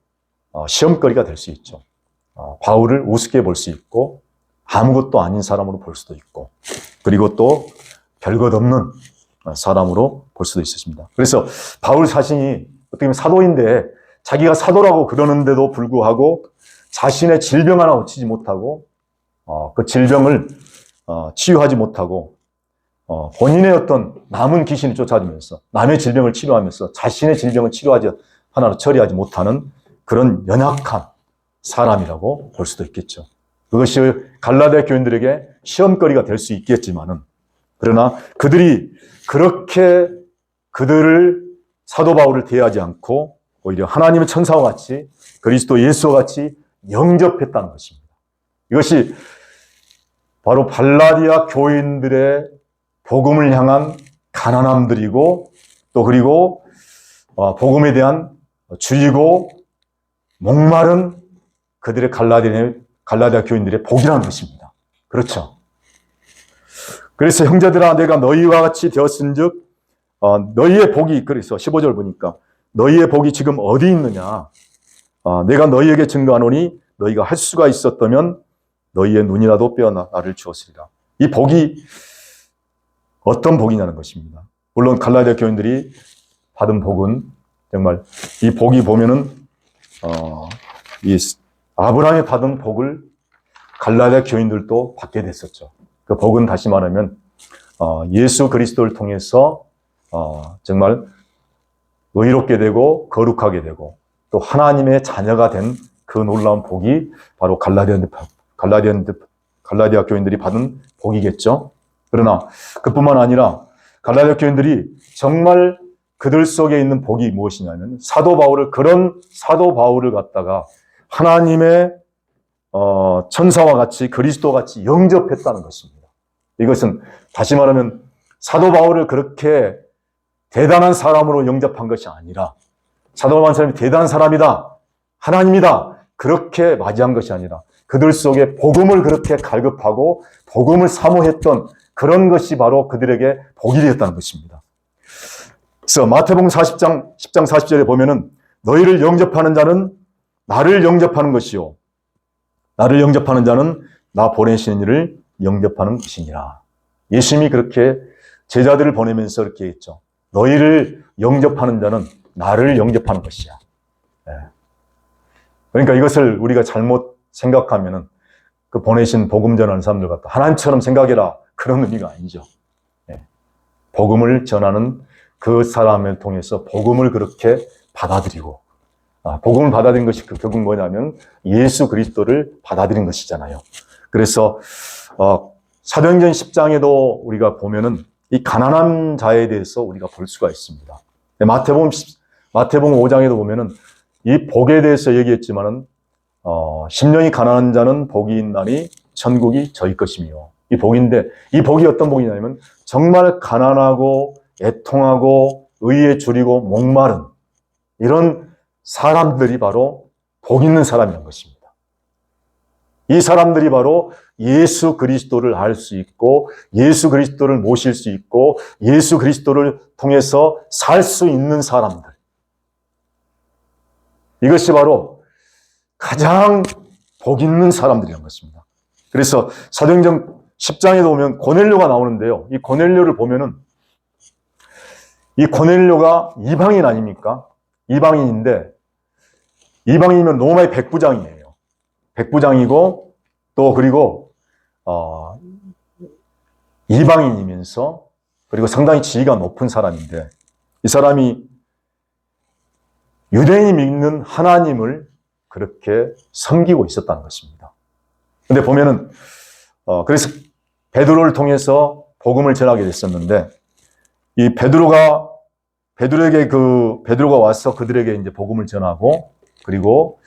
시험거리가 될 수 있죠. 바울을 우습게 볼 수 있고 아무것도 아닌 사람으로 볼 수도 있고, 그리고 또 별것 없는 사람으로 볼 수도 있습니다. 그래서 바울 자신이 어떻게 보면 사도인데 자기가 사도라고 그러는데도 불구하고 자신의 질병 하나 고치지 못하고 그 질병을 치유하지 못하고 본인의 어떤 남은 귀신을 쫓아다니면서 남의 질병을 치료하면서 자신의 질병을 하나로 처리하지 못하는 그런 연약한 사람이라고 볼 수도 있겠죠. 그것이 갈라디아 교인들에게 시험거리가 될 수 있겠지만은, 그러나 그들이 그렇게 그들을 사도 바울을 대하지 않고 오히려 하나님의 천사와 같이 그리스도 예수와 같이 영접했다는 것입니다. 이것이 바로 갈라디아 교인들의 복음을 향한 가난함들이고, 또 그리고 복음에 대한 줄이고 목마른 그들의 갈라디아 교인들의 복이라는 것입니다. 그렇죠. 그래서 형제들아 내가 너희와 같이 되었은즉 너희의 복이, 그래서 15절 보니까 너희의 복이 지금 어디 있느냐, 내가 너희에게 증거하노니 너희가 할 수가 있었다면 너희의 눈이라도 빼어 나를 주었으리라. 이 복이 어떤 복이냐는 것입니다. 물론 갈라디아 교인들이 받은 복은 정말 이 복이 보면은 이 아브라함이 받은 복을 갈라디아 교인들도 받게 됐었죠. 그 복은 다시 말하면 예수 그리스도를 통해서 정말 의롭게 되고 거룩하게 되고 또 하나님의 자녀가 된 그 놀라운 복이 바로 갈라디아 교인들이 받은 복이겠죠. 그러나 그뿐만 아니라 갈라디아 교인들이 정말 그들 속에 있는 복이 무엇이냐면 그런 사도 바울을 갖다가 하나님의 천사와 같이 그리스도와 같이 영접했다는 것입니다. 이것은 다시 말하면 사도 바울을 그렇게 대단한 사람으로 영접한 것이 아니라 사도 바울 사람이 대단한 사람이다, 하나님이다, 그렇게 맞이한 것이 아니라 그들 속에 복음을 그렇게 갈급하고 복음을 사모했던 그런 것이 바로 그들에게 복이 되었다는 것입니다. 그래서 마태복음 10장 40절에 보면은 너희를 영접하는 자는 나를 영접하는 것이요 나를 영접하는 자는 나 보내시는 이를 영접하는 것이니라. 예수님이 그렇게 제자들을 보내면서 이렇게 했죠. 너희를 영접하는 자는 나를 영접하는 것이야. 그러니까 이것을 우리가 잘못 생각하면은 그 보내신 복음 전하는 사람들 같다, 하나님처럼 생각해라, 그런 의미가 아니죠. 복음을 전하는 그 사람을 통해서 복음을 그렇게 받아들이고, 복음을 받아들인 것이 그 결국 뭐냐면 예수 그리스도를 받아들인 것이잖아요. 그래서 사도행전 10장에도 우리가 보면은 이 가난한 자에 대해서 우리가 볼 수가 있습니다. 마태복음 5장에도 보면은 이 복에 대해서 얘기했지만은 심령이 가난한 자는 복이 있나니 천국이 저희 것이며, 이 복인데 이 복이 어떤 복이냐면 정말 가난하고 애통하고 의에 줄이고 목마른 이런 사람들이 바로 복 있는 사람이라는 것입니다. 이 사람들이 바로 예수 그리스도를 알 수 있고 예수 그리스도를 모실 수 있고 예수 그리스도를 통해서 살 수 있는 사람들, 이것이 바로 가장 복 있는 사람들이라는 것입니다. 그래서 사도행전 10장에 보면 고넬료가 나오는데요. 이 고넬료를 보면은 이 고넬료가 이방인 아닙니까? 이방인인데 이방인이면 로마의 백부장이에요. 백부장이고 또 그리고 이방인이면서 그리고 상당히 지위가 높은 사람인데 이 사람이 유대인이 믿는 하나님을 그렇게 섬기고 있었다는 것입니다. 근데 보면은 그래서 베드로를 통해서 복음을 전하게 됐었는데 이 베드로가 와서 그들에게 이제 복음을 전하고 그리고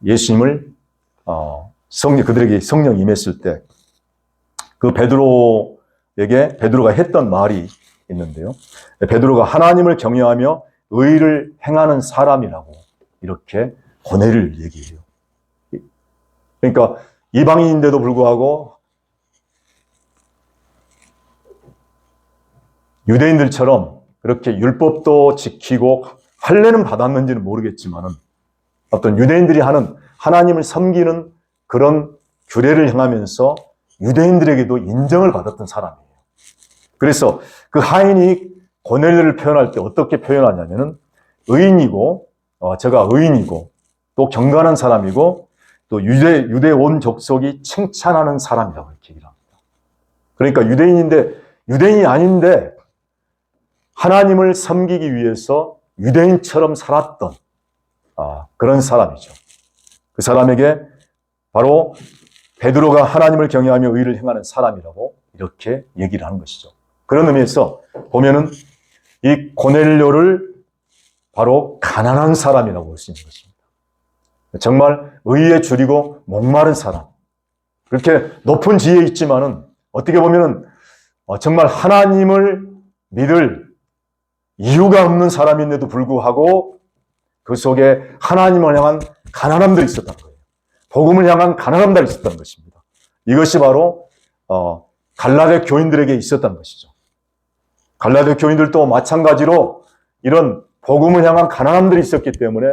예수님을 그들에게 성령 임했을 때 그 베드로가 했던 말이 있는데요. 베드로가 하나님을 경외하며 의를 행하는 사람이라고 이렇게 고뇌를 얘기해요. 그러니까 이방인인데도 불구하고 유대인들처럼 그렇게 율법도 지키고 할례는 받았는지는 모르겠지만은 어떤 유대인들이 하는 하나님을 섬기는 그런 규례를 행하면서 유대인들에게도 인정을 받았던 사람이에요. 그래서 그 하인이 고넬료를 표현할 때 어떻게 표현하냐면은 의인이고, 제가 의인이고, 또 경건한 사람이고, 또 유대 온 족속이 칭찬하는 사람이라고 이렇게 얘기를 합니다. 그러니까 유대인이 아닌데 하나님을 섬기기 위해서 유대인처럼 살았던 그런 사람이죠. 그 사람에게 바로 베드로가 하나님을 경외하며 의를 행하는 사람이라고 이렇게 얘기를 하는 것이죠. 그런 의미에서 보면은 이 고넬료를 바로 가난한 사람이라고 볼 수 있는 것입니다. 정말 의에 줄이고 목마른 사람. 그렇게 높은 지위에 있지만은 어떻게 보면은 정말 하나님을 믿을 이유가 없는 사람인데도 불구하고 그 속에 하나님을 향한 가난함들이 있었다는 거예요. 복음을 향한 가난함들이 있었다는 것입니다. 이것이 바로 갈라데 교인들에게 있었다는 것이죠. 갈라데 교인들도 마찬가지로 이런 복음을 향한 가난함들이 있었기 때문에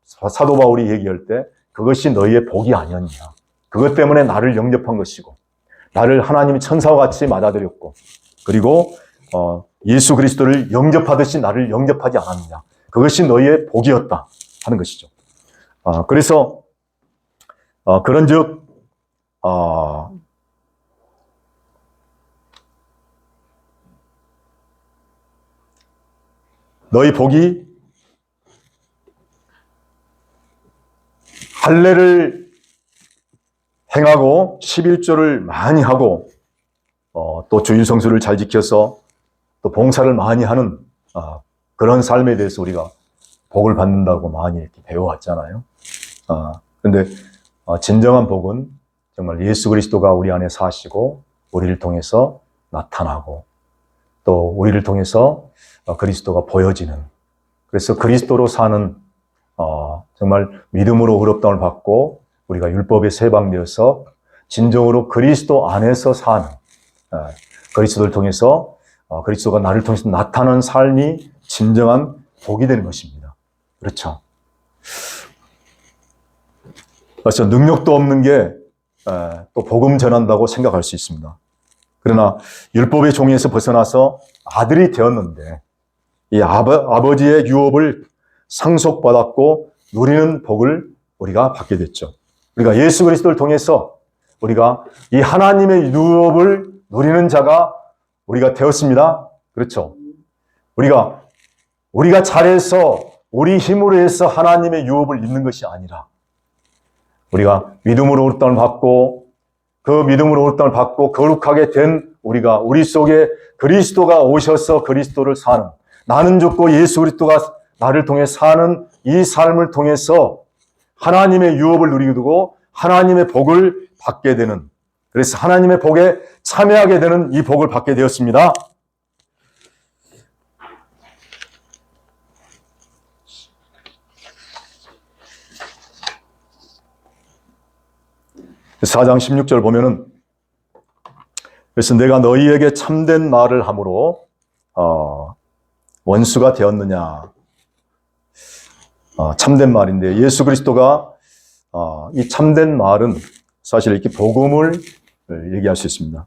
사도 바울이 얘기할 때 그것이 너희의 복이 아니었냐. 그것 때문에 나를 영접한 것이고 나를 하나님이 천사와 같이 맞아들였고 그리고 예수 그리스도를 영접하듯이 나를 영접하지 않았느냐. 그것이 너희의 복이었다 하는 것이죠. 그래서 그런즉 너희 복이 할례를 행하고 11조를 많이 하고 또 주일성수를 잘 지켜서 또 봉사를 많이 하는 그런 삶에 대해서 우리가 복을 받는다고 많이 이렇게 배워왔잖아요. 그런데 진정한 복은 정말 예수 그리스도가 우리 안에 사시고 우리를 통해서 나타나고 또 우리를 통해서 그리스도가 보여지는, 그래서 그리스도로 사는 정말 믿음으로 의롭다함을 받고 우리가 율법에서 해방되어서 진정으로 그리스도 안에서 사는, 그리스도를 통해서 그리스도가 나를 통해서 나타나는 삶이 진정한 복이 되는 것입니다. 그렇죠? 그래서 능력도 없는 게 또 복음 전한다고 생각할 수 있습니다. 그러나 율법의 종에서 벗어나서 아들이 되었는데 이 아버지의 유업을 상속받았고 누리는 복을 우리가 받게 됐죠. 우리가 예수 그리스도를 통해서 우리가 이 하나님의 유업을 누리는 자가 우리가 되었습니다. 그렇죠? 우리가 잘해서 우리 힘으로 해서 하나님의 유업을 입는 것이 아니라 우리가 믿음으로 의롭다함을 받고 그 믿음으로 의롭다함을 받고 거룩하게 된 우리 속에 그리스도가 오셔서 그리스도를 사는, 나는 죽고 예수 그리스도가 나를 통해 사는 이 삶을 통해서 하나님의 유업을 누리게 되고 하나님의 복을 받게 되는, 그래서 하나님의 복에 참여하게 되는 이 복을 받게 되었습니다. (4장 16절) 보면은, 그래서 내가 너희에게 참된 말을 함으로 원수가 되었느냐. 참된 말인데 예수 그리스도가 이 참된 말은 사실 이렇게 복음을 얘기할 수 있습니다.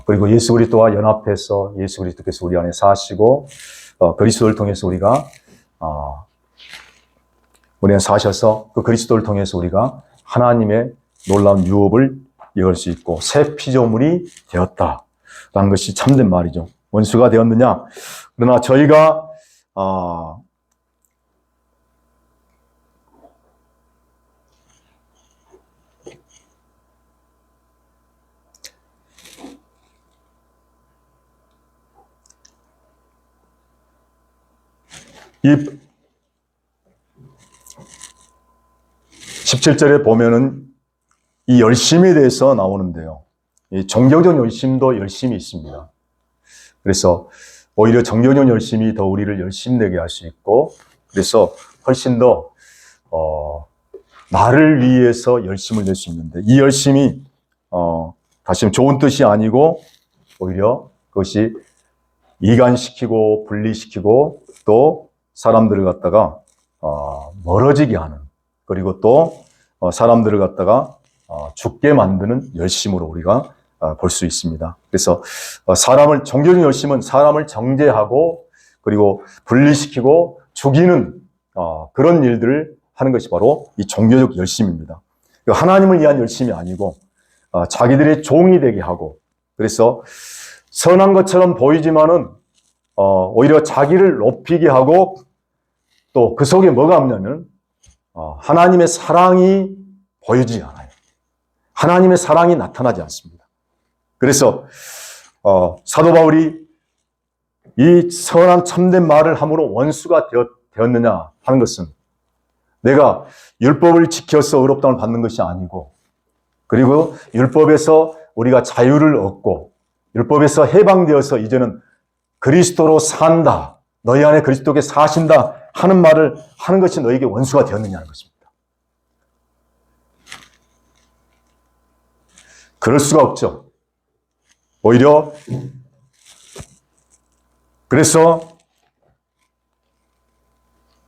그리고 예수 그리스도와 연합해서 예수 그리스도께서 우리 안에 사시고 그리스도를 통해서 우리가 우리 안에 사셔서 그 그리스도를 통해서 우리가 하나님의 놀라운 유업을 이을 수 있고 새 피조물이 되었다라는 것이 참된 말이죠. 원수가 되었느냐? 그러나 저희가 이 17절에 보면은 이 열심에 대해서 나오는데요. 이 정경적 열심도 열심이 있습니다. 그래서 오히려 정경적 열심이 더 우리를 열심내게 할 수 있고, 그래서 훨씬 더 나를 위해서 열심을 낼 수 있는데, 이 열심이 다시 좋은 뜻이 아니고 오히려 그것이 이간시키고 분리시키고 또 사람들을 갖다가 멀어지게 하는, 그리고 또 사람들을 갖다가 죽게 만드는 열심으로 우리가 볼 수 있습니다. 그래서 종교적 열심은 사람을 정죄하고 그리고 분리시키고 죽이는 그런 일들을 하는 것이 바로 이 종교적 열심입니다. 하나님을 위한 열심이 아니고 자기들의 종이 되게 하고, 그래서 선한 것처럼 보이지만은 오히려 자기를 높이게 하고, 또 그 속에 뭐가 없냐면 하나님의 사랑이 보이지 않아요. 하나님의 사랑이 나타나지 않습니다. 그래서 사도 바울이 이 선한 참된 말을 함으로 원수가 되었느냐 하는 것은, 내가 율법을 지켜서 의롭다함을 받는 것이 아니고, 그리고 율법에서 우리가 자유를 얻고 율법에서 해방되어서 이제는 그리스도로 산다, 너희 안에 그리스도께 사신다 하는 말을 하는 것이 너에게 원수가 되었느냐는 것입니다. 그럴 수가 없죠. 오히려 그래서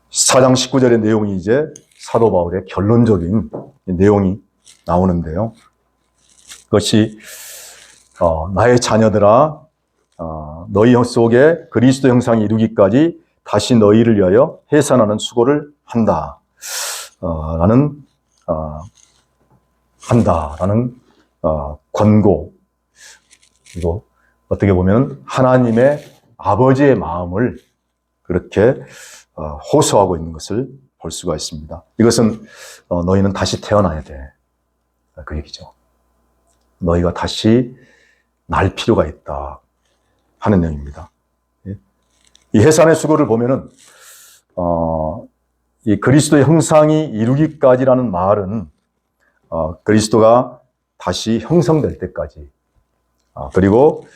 4장 19절의 내용이 이제 사도 바울의 결론적인 내용이 나오는데요. 그것이 나의 자녀들아, 너희 속에 그리스도 형상이 이루기까지 다시 너희를 위하여 해산하는 수고를 한다라는 권고, 그리고 어떻게 보면 하나님의 아버지의 마음을 그렇게 호소하고 있는 것을 볼 수가 있습니다. 이것은 너희는 다시 태어나야 돼, 그 얘기죠. 너희가 다시 날 필요가 있다 하는 내용입니다. 이 해산의 수고를 보면은 이 그리스도의 형상이 이루기까지라는 말은 그리스도가 다시 형성될 때까지, 그리고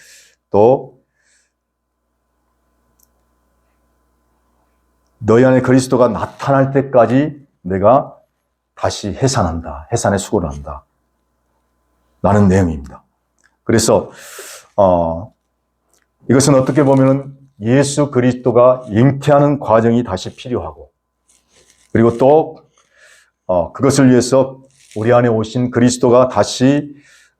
또 너희 안에 그리스도가 나타날 때까지 내가 다시 해산한다. 해산의 수고를 한다. 라는 내용입니다. 그래서 이것은 어떻게 보면 예수 그리스도가 잉태하는 과정이 다시 필요하고, 그리고 또 그것을 위해서 우리 안에 오신 그리스도가 다시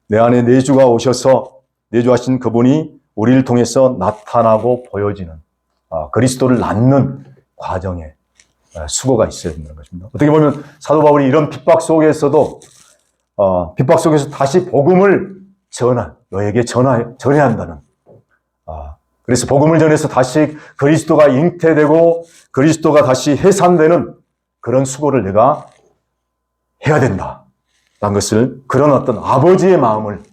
내 안에 내주가 오셔서 내주하신 그분이 우리를 통해서 나타나고 보여지는 그리스도를 낳는 과정에 수고가 있어야 된다는 것입니다. 어떻게 보면 사도 바울이 이런 핍박 속에서도 핍박 속에서 다시 복음을 너에게 전해야 한다는, 그래서 복음을 전해서 다시 그리스도가 잉태되고 그리스도가 다시 해산되는 그런 수고를 내가 해야 된다. 라는 것을, 그런 어떤 아버지의 마음을,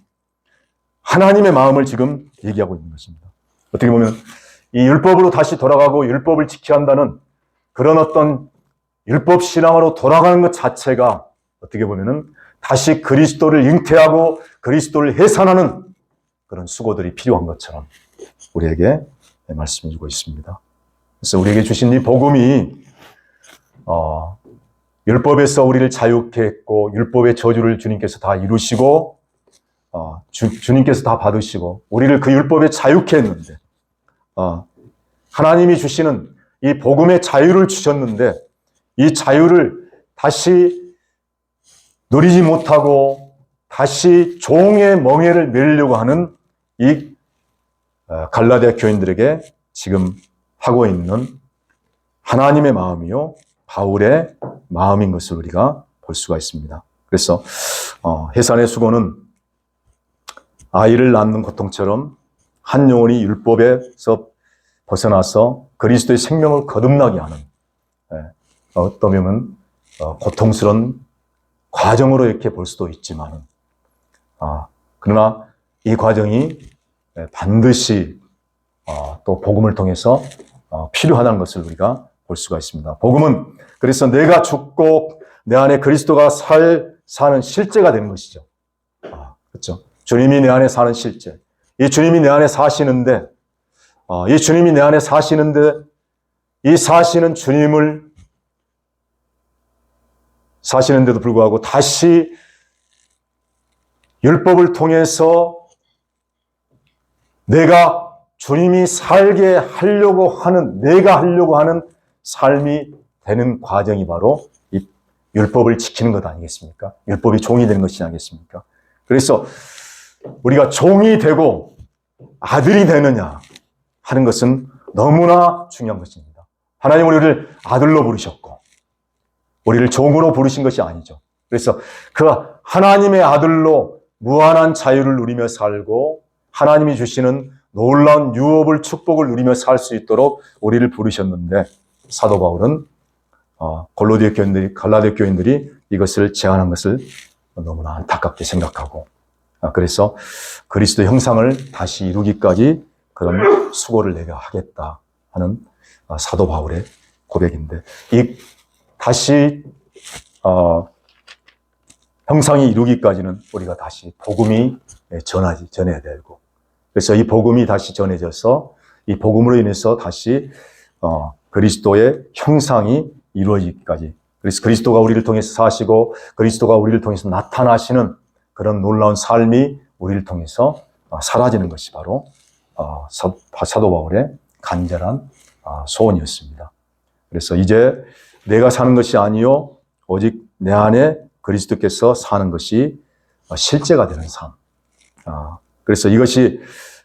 하나님의 마음을 지금 얘기하고 있는 것입니다. 어떻게 보면 이 율법으로 다시 돌아가고 율법을 지켜야 한다는 그런 어떤 율법 신앙으로 돌아가는 것 자체가 어떻게 보면은 다시 그리스도를 잉태하고 그리스도를 해산하는 그런 수고들이 필요한 것처럼 우리에게 말씀해 주고 있습니다. 그래서 우리에게 주신 이 복음이 율법에서 우리를 자유케 했고 율법의 저주를 주님께서 다 이루시고 주님께서 다 받으시고 우리를 그 율법에 자유케 했는데, 하나님이 주시는 이 복음의 자유를 주셨는데 이 자유를 다시 누리지 못하고 다시 종의 멍에를 매려고 하는 이 갈라디아 교인들에게 지금 하고 있는 하나님의 마음이요 바울의 마음인 것을 우리가 볼 수가 있습니다. 그래서 해산의 수고는 아이를 낳는 고통처럼 한 영혼이 율법에서 벗어나서 그리스도의 생명을 거듭나게 하는, 어떤 면은 고통스러운 과정으로 이렇게 볼 수도 있지만, 그러나 이 과정이 반드시 또 복음을 통해서 필요하다는 것을 우리가 볼 수가 있습니다. 복음은 그래서 내가 죽고 내 안에 그리스도가 사는 실제가 되는 것이죠. 그렇죠? 주님이 내 안에 사는 실제. 이 주님이 내 안에 사시는데, 이 사시는 주님을 사시는데도 불구하고 다시 율법을 통해서 내가 주님이 살게 하려고 하는, 내가 하려고 하는 삶이 되는 과정이 바로 이 율법을 지키는 것 아니겠습니까? 율법이 종이 되는 것이 아니겠습니까? 그래서 우리가 종이 되고 아들이 되느냐 하는 것은 너무나 중요한 것입니다. 하나님은 우리를 아들로 부르셨고 우리를 종으로 부르신 것이 아니죠. 그래서 그 하나님의 아들로 무한한 자유를 누리며 살고 하나님이 주시는 놀라운 유업을 축복을 누리며 살 수 있도록 우리를 부르셨는데, 사도 바울은 갈라디아 교인들이 이것을 제안한 것을 너무나 안타깝게 생각하고, 그래서 그리스도 형상을 다시 이루기까지 그런 수고를 내가 하겠다 하는 사도 바울의 고백인데, 이 다시 형상이 이루기까지는 우리가 다시 복음이 전해야 되고, 그래서 이 복음이 다시 전해져서 이 복음으로 인해서 다시 그리스도의 형상이 이루어지기까지, 그래서 그리스도가 우리를 통해서 사시고 그리스도가 우리를 통해서 나타나시는 그런 놀라운 삶이 우리를 통해서 사라지는 것이 바로 사도 바울의 간절한 소원이었습니다. 그래서 이제 내가 사는 것이 아니요 오직 내 안에 그리스도께서 사는 것이 실제가 되는 삶. 그래서 이것이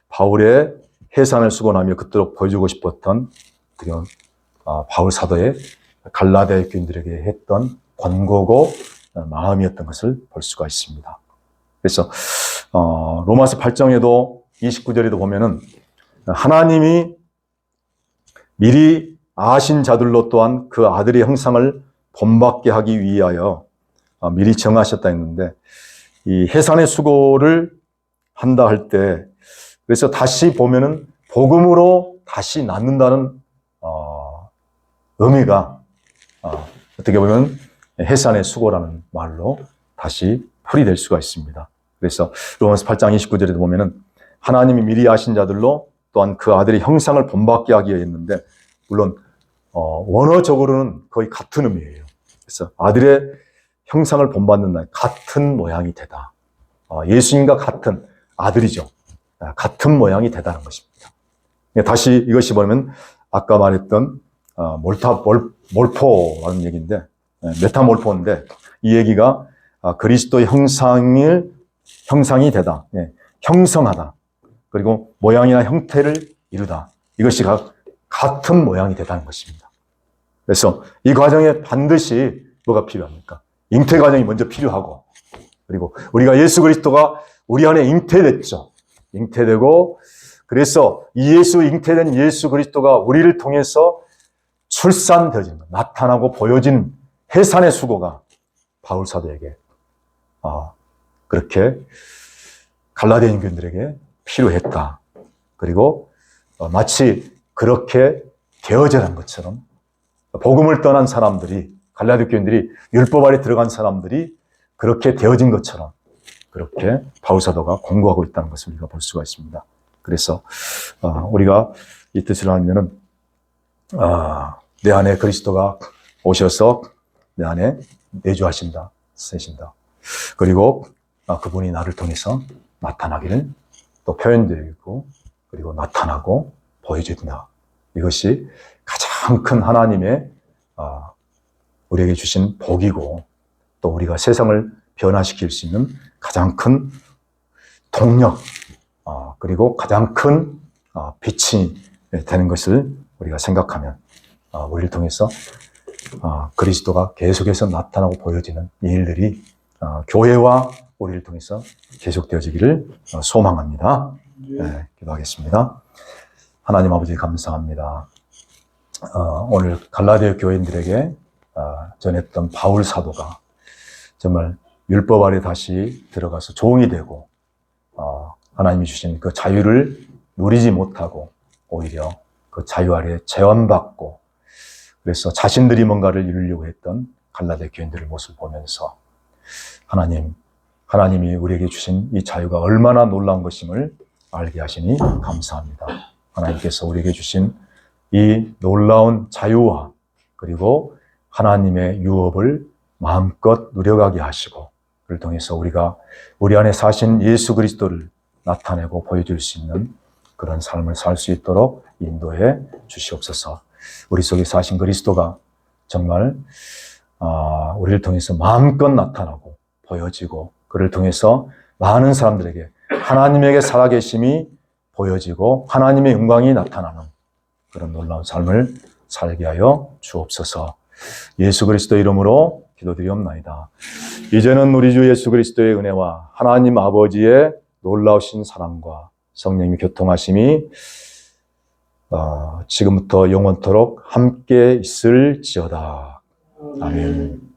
바울의 해산을 수고하며 그토록 보여주고 싶었던 그런 바울 사도의 갈라디아 교인들에게 했던 권고고 마음이었던 것을 볼 수가 있습니다. 그래서 로마서 8장에도 29절에도 보면은 하나님이 미리 아신 자들로 또한 그 아들의 형상을 본받게 하기 위하여 미리 정하셨다 했는데, 이 해산의 수고를 한다 할 때, 그래서 다시 보면은 복음으로 다시 낳는다는 의미가 어떻게 보면 해산의 수고라는 말로 다시 풀이될 수가 있습니다. 그래서 로마서 8장 29절에도 보면은 하나님이 미리 아신 자들로 또한 그 아들의 형상을 본받게 하기 위해 했는데, 물론 원어적으로는 거의 같은 의미예요. 그래서 아들의 형상을 본받는다, 같은 모양이 되다. 예수님과 같은 아들이죠. 같은 모양이 되다는 것입니다. 다시 이것이 뭐냐면 아까 말했던 몰포라는 얘기인데, 메타몰포인데, 이 얘기가 그리스도의 형상이 되다, 형성하다, 그리고 모양이나 형태를 이루다, 이것이 같은 모양이 되다는 것입니다. 그래서 이 과정에 반드시 뭐가 필요합니까? 잉태 과정이 먼저 필요하고, 그리고 우리가 예수 그리스도가 우리 안에 잉태됐죠. 잉태되고, 그래서 이 잉태된 예수 그리스도가 우리를 통해서 출산되어지는 것, 나타나고 보여지는 해산의 수고가 바울 사도에게 그렇게 갈라디아 교인들에게 필요했다. 그리고 마치 그렇게 되어져간 것처럼 복음을 떠난 사람들이, 갈라디아 교인들이, 율법 아래 들어간 사람들이 그렇게 되어진 것처럼 그렇게 바울 사도가 공부하고 있다는 것을 우리가 볼 수가 있습니다. 그래서 우리가 이 뜻을 알면은 내 안에 그리스도가 오셔서 내 안에 내주하신다, 세신다. 그리고 그분이 나를 통해서 나타나기를 또 표현되고, 그리고 나타나고 보여준다. 이것이 가장 큰 하나님의 우리에게 주신 복이고, 또 우리가 세상을 변화시킬 수 있는 가장 큰 동력, 그리고 가장 큰 빛이 되는 것을 우리가 생각하면 우리를 통해서 그리스도가 계속해서 나타나고 보여지는 이 일들이 교회와 우리를 통해서 계속되어지기를 소망합니다. 네, 기도하겠습니다. 하나님 아버지 감사합니다. 오늘 갈라디아 교인들에게 전했던 바울 사도가 정말 율법 아래 다시 들어가서 종이 되고 하나님이 주신 그 자유를 누리지 못하고 오히려 그 자유 아래 제한받고, 그래서 자신들이 뭔가를 이루려고 했던 갈라디아 교인들의 모습을 보면서 하나님이 우리에게 주신 이 자유가 얼마나 놀라운 것임을 알게 하시니 감사합니다. 하나님께서 우리에게 주신 이 놀라운 자유와 그리고 하나님의 유업을 마음껏 누려가게 하시고, 그를 통해서 우리가 우리 안에 사신 예수 그리스도를 나타내고 보여줄 수 있는 그런 삶을 살 수 있도록 인도해 주시옵소서. 우리 속에 사신 그리스도가 정말 우리를 통해서 마음껏 나타나고 보여지고, 그를 통해서 많은 사람들에게 하나님에게 살아계심이 보여지고 하나님의 영광이 나타나는 그런 놀라운 삶을 살게 하여 주옵소서. 예수 그리스도 이름으로 기도드리옵나이다. 이제는 우리 주 예수 그리스도의 은혜와 하나님 아버지의 놀라우신 사랑과 성령님의 교통하심이 지금부터 영원토록 함께 있을지어다. 아멘.